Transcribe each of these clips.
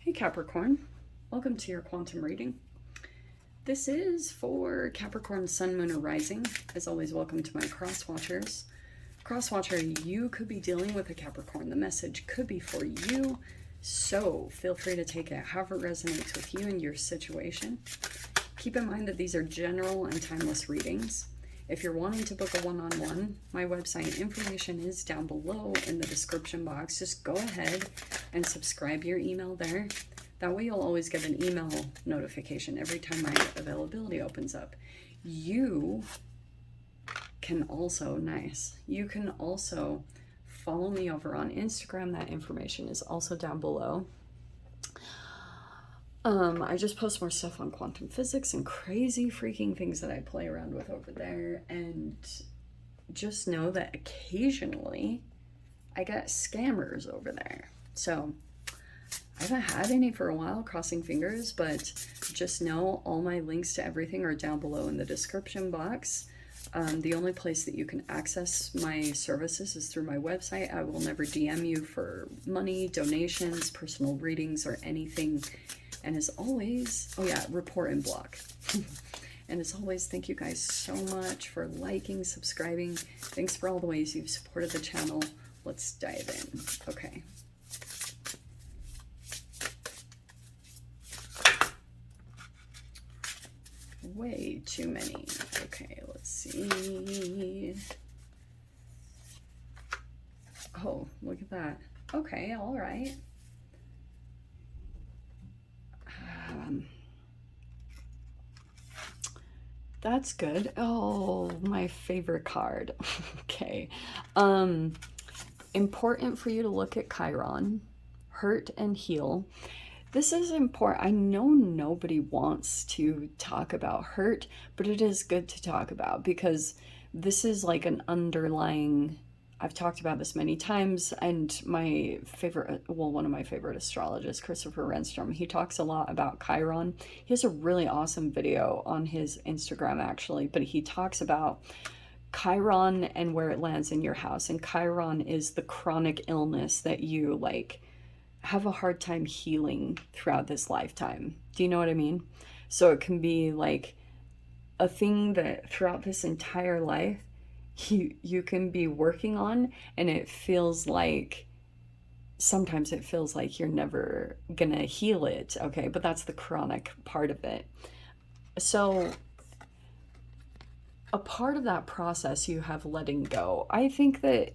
Hey Capricorn, welcome to your quantum reading. This is for Capricorn Sun, Moon, or Rising. As always, welcome to my cross watchers. Cross watcher, you could be dealing with a Capricorn. The message could be for you, so feel free to take it however it resonates with you and your situation. Keep in mind that these are general and timeless readings. If you're wanting to book a one-on-one, my website information is down below in the description box. Just go ahead and subscribe your email there. That way you'll always get an email notification every time my availability opens up. You can also, you can also follow me over on Instagram. That information is also down below. I just post more stuff on quantum physics and crazy freaking things that I play around with over there. And just know that occasionally I get scammers over there. So I haven't had any for a while, crossing fingers, but just know all my links to everything are down below in the description box. The only place that you can access my services is through my website. I will never DM you for money, donations, personal readings, or anything. And as always, oh yeah, report and block. And as always, thank you guys so much for liking, subscribing. Thanks for all the ways you've supported the channel. Let's dive in. Okay. Way too many. Okay, let's see. Oh, look at that. Okay, all right. That's good. Oh, my favorite card. Okay. Important for you to look at Chiron, hurt and heal. This is important. I know nobody wants to talk about hurt, but it is good to talk about because this is like an underlying, I've talked about this many times, and my favorite, well, one of my favorite astrologists, Christopher Renstrom, he talks a lot about Chiron. He has a really awesome video on his Instagram, actually, but he talks about Chiron and where it lands in your house. And Chiron is the chronic illness that you have a hard time healing throughout this lifetime. Do you know what I mean? So it can be like a thing that throughout this entire life you can be working on, and it feels like sometimes it feels like you're never gonna heal it. Okay, but that's the chronic part of it. So a part of that process you have letting go. I think that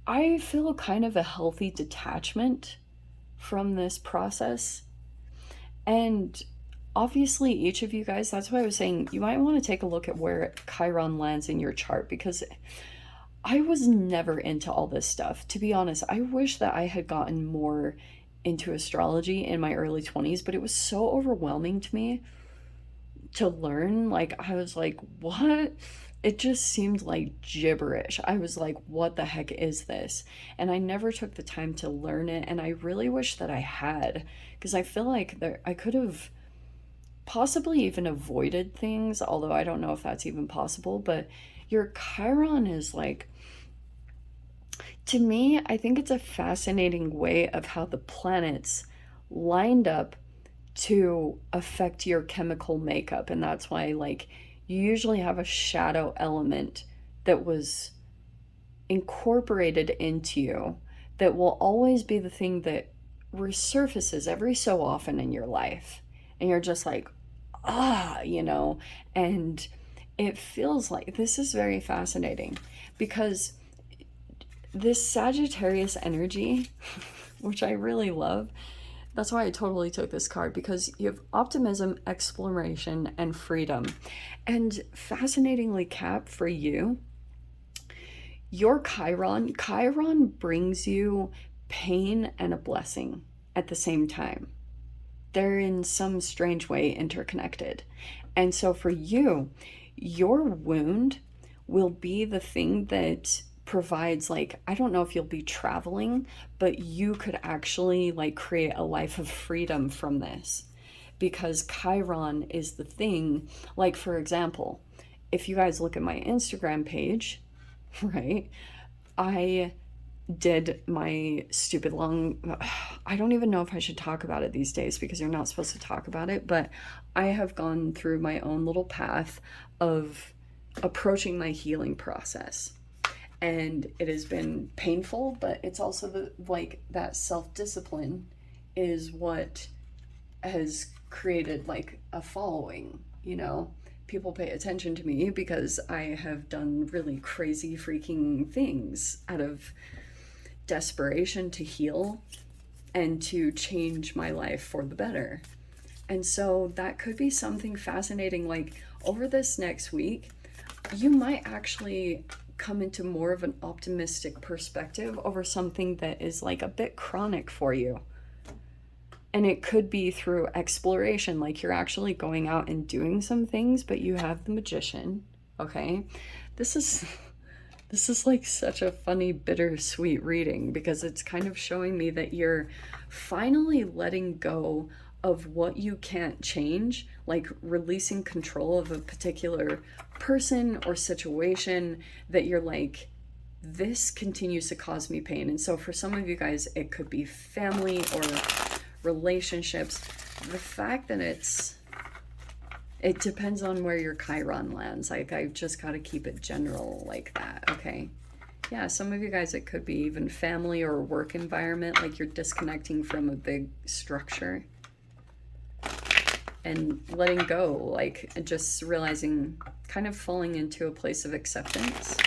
I feel kind of a healthy detachment from this process. And obviously each of you guys, that's why I was saying you might want to take a look at where Chiron lands in your chart, because I was never into all this stuff. To be honest, I wish that I had gotten more into astrology in my early 20s, but it was so overwhelming to me to learn. Like, I was like, what? It just seemed like gibberish. I was like, what the heck is this? And I never took the time to learn it. And I really wish that I had, because I feel like I could have possibly even avoided things, although I don't know if that's even possible. But your Chiron is like, to me, I think it's a fascinating way of how the planets lined up to affect your chemical makeup. And that's why, like, you usually have a shadow element that was incorporated into you that will always be the thing that resurfaces every so often in your life. And you're just like, and it feels like this is very fascinating because this Sagittarius energy, which I really love, that's why I totally took this card, because you have optimism, exploration, and freedom. And fascinatingly, Cap, for you, your Chiron brings you pain and a blessing at the same time. They're in some strange way interconnected. And so for you, your wound will be the thing that provides, like, I don't know if you'll be traveling, but you could actually like create a life of freedom from this, because Chiron is the thing. Like, for example, if you guys look at my Instagram page, right, I did my stupid long, I don't even know if I should talk about it these days because you're not supposed to talk about it, but I have gone through my own little path of approaching my healing process. And it has been painful, but it's also that self-discipline is what has created like a following, you know? People pay attention to me because I have done really crazy freaking things out of desperation to heal and to change my life for the better. And so that could be something fascinating. Like over this next week, you might actually come into more of an optimistic perspective over something that is like a bit chronic for you. And it could be through exploration, like you're actually going out and doing some things, but you have the magician, okay? This is like such a funny, bittersweet reading because it's kind of showing me that you're finally letting go of what you can't change, like releasing control of a particular person or situation that you're like, this continues to cause me pain. And so for some of you guys, it could be family or relationships. The fact that it depends on where your Chiron lands. Like, I've just got to keep it general like that, okay? Yeah, some of you guys, it could be even family or work environment, like you're disconnecting from a big structure and letting go, like just realizing, kind of falling into a place of acceptance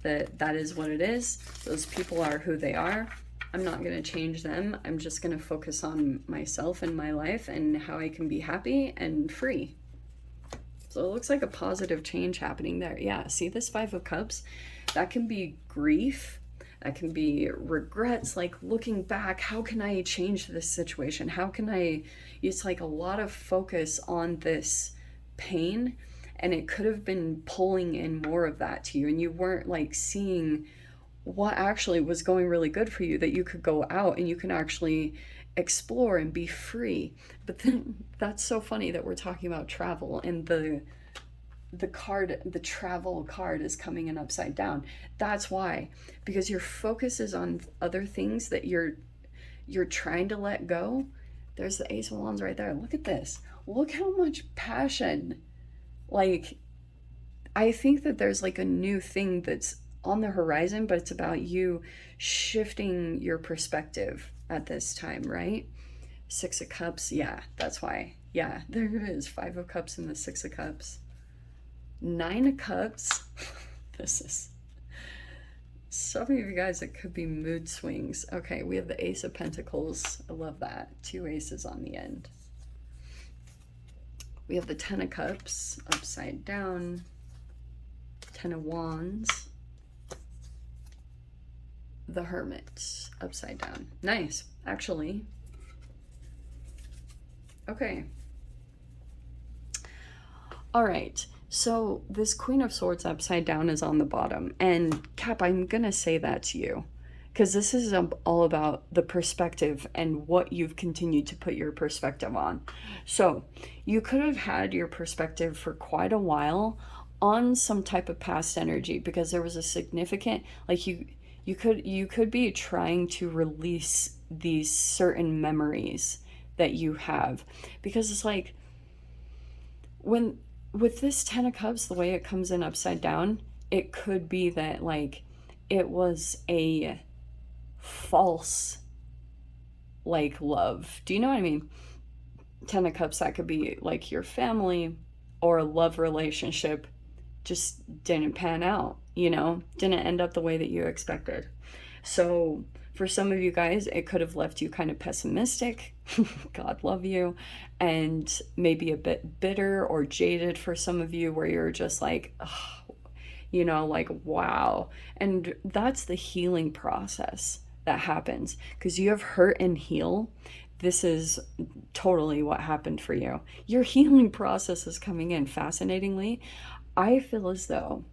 that that is what it is. Those people are who they are. I'm not going to change them. I'm just going to focus on myself and my life and how I can be happy and free. So it looks like a positive change happening there. Yeah, see this Five of Cups? That can be grief. That can be regrets, like looking back, how can I change this situation? How can I, it's like a lot of focus on this pain, and it could have been pulling in more of that to you, and you weren't like seeing what actually was going really good for you, that you could go out and you can actually explore and be free. But then that's so funny that we're talking about travel, and the travel card is coming in upside down. That's why, because your focus is on other things that you're trying to let go. There's the Ace of Wands right there. Look at this. Look how much passion. Like, I think that there's like a new thing that's on the horizon, but it's about you shifting your perspective at this time, right? Six of Cups. Yeah, that's why. Yeah, there it is. Five of Cups and the Six of Cups. Nine of Cups. This is some of you guys, it could be mood swings. Okay, we have the Ace of Pentacles. I love that. Two aces on the end. We have the Ten of Cups upside down. Ten of Wands. The Hermit upside down. Nice, actually. Okay. All right. So this Queen of Swords upside down is on the bottom. And Cap, I'm going to say that to you because this is all about the perspective and what you've continued to put your perspective on. So you could have had your perspective for quite a while on some type of past energy because there was a significant, like you could be trying to release these certain memories that you have, because it's like when with this Ten of Cups, the way it comes in upside down, it could be that like it was a false like love. Do you know what I mean? Ten of Cups, that could be like your family or a love relationship just didn't pan out, you know, didn't end up the way that you expected. So for some of you guys, it could have left you kind of pessimistic, God love you, and maybe a bit bitter or jaded for some of you, where you're just like, oh, you know, like, wow. And that's the healing process that happens because you have hurt and heal. This is totally what happened for you. Your healing process is coming in. Fascinatingly, I feel as though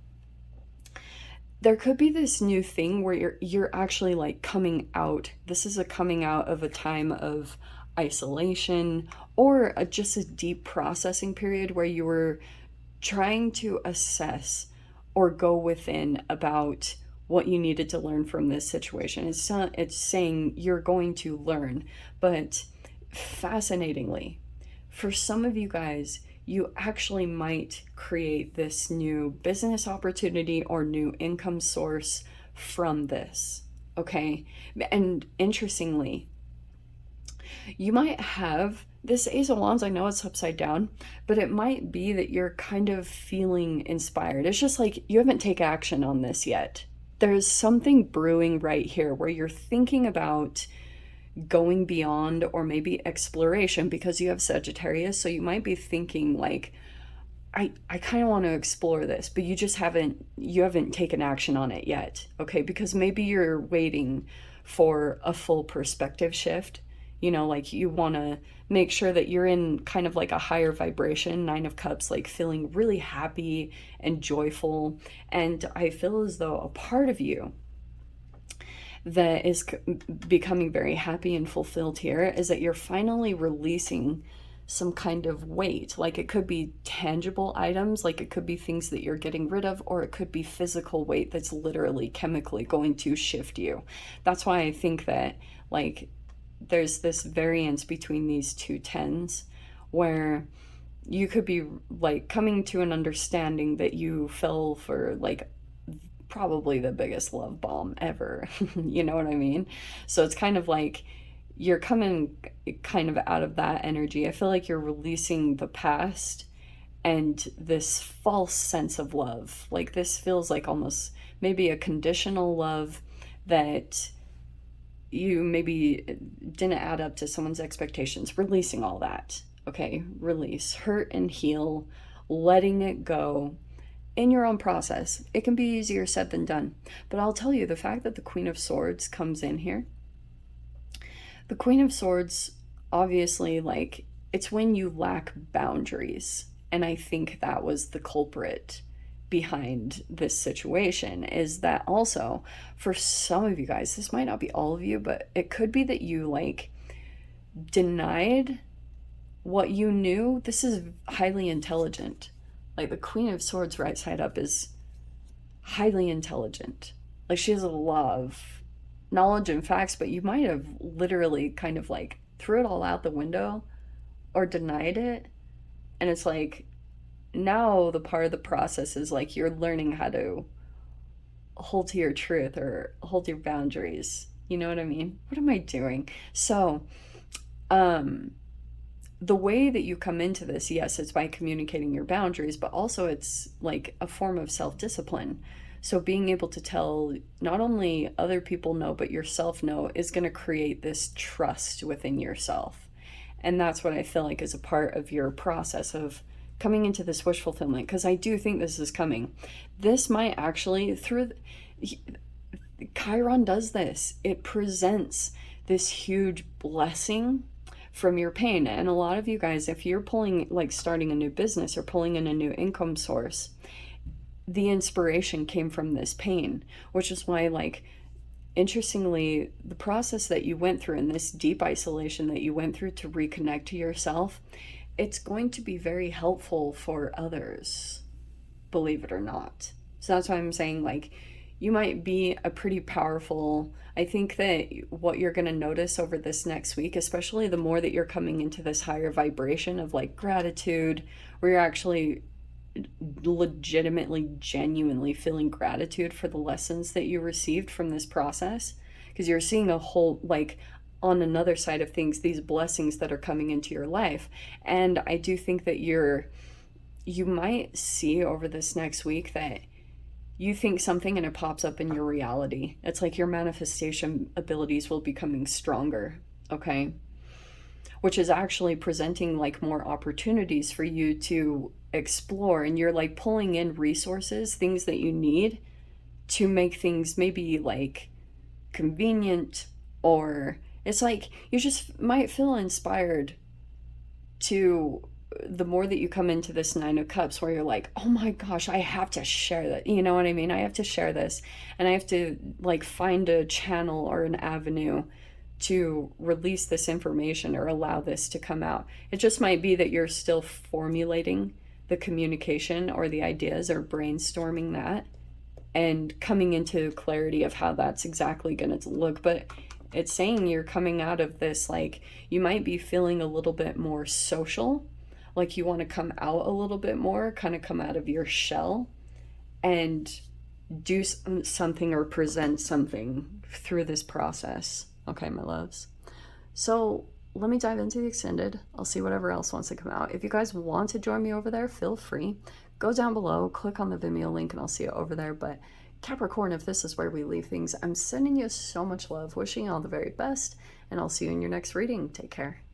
there could be this new thing where you're actually like coming out. This is a coming out of a time of isolation or just a deep processing period where you were trying to assess or go within about what you needed to learn from this situation. It's saying you're going to learn. But fascinatingly, for some of you guys, you actually might create this new business opportunity or new income source from this. Okay. And interestingly, you might have this Ace of Wands. I know it's upside down, but it might be that you're kind of feeling inspired. It's just like you haven't taken action on this yet. There's something brewing right here where you're thinking about going beyond, or maybe exploration, because you have Sagittarius. So you might be thinking like, I kind of want to explore this, but you haven't taken action on it yet. Okay. Because maybe you're waiting for a full perspective shift. Like you want to make sure that you're in kind of like a higher vibration, Nine of Cups, like feeling really happy and joyful. And I feel as though a part of you that is becoming very happy and fulfilled here is that you're finally releasing some kind of weight. Like it could be tangible items, like it could be things that you're getting rid of, or it could be physical weight that's literally chemically going to shift you. That's why I think that like there's this variance between these two tens where you could be like coming to an understanding that you fell for like probably the biggest love bomb ever. You know what I mean? So it's kind of like you're coming kind of out of that energy. I feel like you're releasing the past and this false sense of love. Like this feels like almost maybe a conditional love that you maybe didn't add up to someone's expectations. Releasing all that. Okay, release, hurt and heal, letting it go in your own process. It can be easier said than done. But I'll tell you, the fact that the Queen of Swords comes in here, the Queen of Swords, obviously, like, it's when you lack boundaries. And I think that was the culprit behind this situation, is that also for some of you guys, this might not be all of you, but it could be that you like denied what you knew. This is highly intelligent. Like the Queen of Swords right side up is highly intelligent. Like she has a lot of knowledge and facts, but you might have literally kind of like threw it all out the window or denied it. And it's like now the part of the process is like you're learning how to hold to your truth or hold your boundaries. You know what I mean? What am I doing? So, the way that you come into this, yes, it's by communicating your boundaries, but also it's like a form of self-discipline. So being able to tell not only other people no, but yourself no is going to create this trust within yourself. And that's what I feel like is a part of your process of coming into this wish fulfillment, because I do think this is coming. This might actually, Chiron does this. It presents this huge blessing from your pain. And a lot of you guys, if you're pulling, like starting a new business or pulling in a new income source, the inspiration came from this pain, which is why, like, interestingly, the process that you went through and this deep isolation that you went through to reconnect to yourself, it's going to be very helpful for others, believe it or not. So that's why I'm saying, like, you might be a pretty powerful, I think that what you're going to notice over this next week, especially the more that you're coming into this higher vibration of like gratitude, where you're actually legitimately, genuinely feeling gratitude for the lessons that you received from this process, because you're seeing a whole, like, on another side of things, these blessings that are coming into your life. And I do think that you might see over this next week that you think something and it pops up in your reality. It's like your manifestation abilities will be becoming stronger, okay? Which is actually presenting like more opportunities for you to explore, and you're like pulling in resources, things that you need to make things maybe like convenient, or it's like you just might feel inspired to, the more that you come into this Nine of Cups, where you're like, oh my gosh, I have to share that. You know what I mean? I have to share this, and I have to like find a channel or an avenue to release this information or allow this to come out. It just might be that you're still formulating the communication or the ideas or brainstorming that. and coming into clarity of how that's exactly going to look. But it's saying you're coming out of this, like, you might be feeling a little bit more social, like you want to come out a little bit more, kind of come out of your shell and do something or present something through this process. Okay, my loves. So let me dive into the extended. I'll see whatever else wants to come out. If you guys want to join me over there, feel free. Go down below, click on the Vimeo link, and I'll see you over there. But Capricorn, if this is where we leave things, I'm sending you so much love, wishing you all the very best, and I'll see you in your next reading. Take care.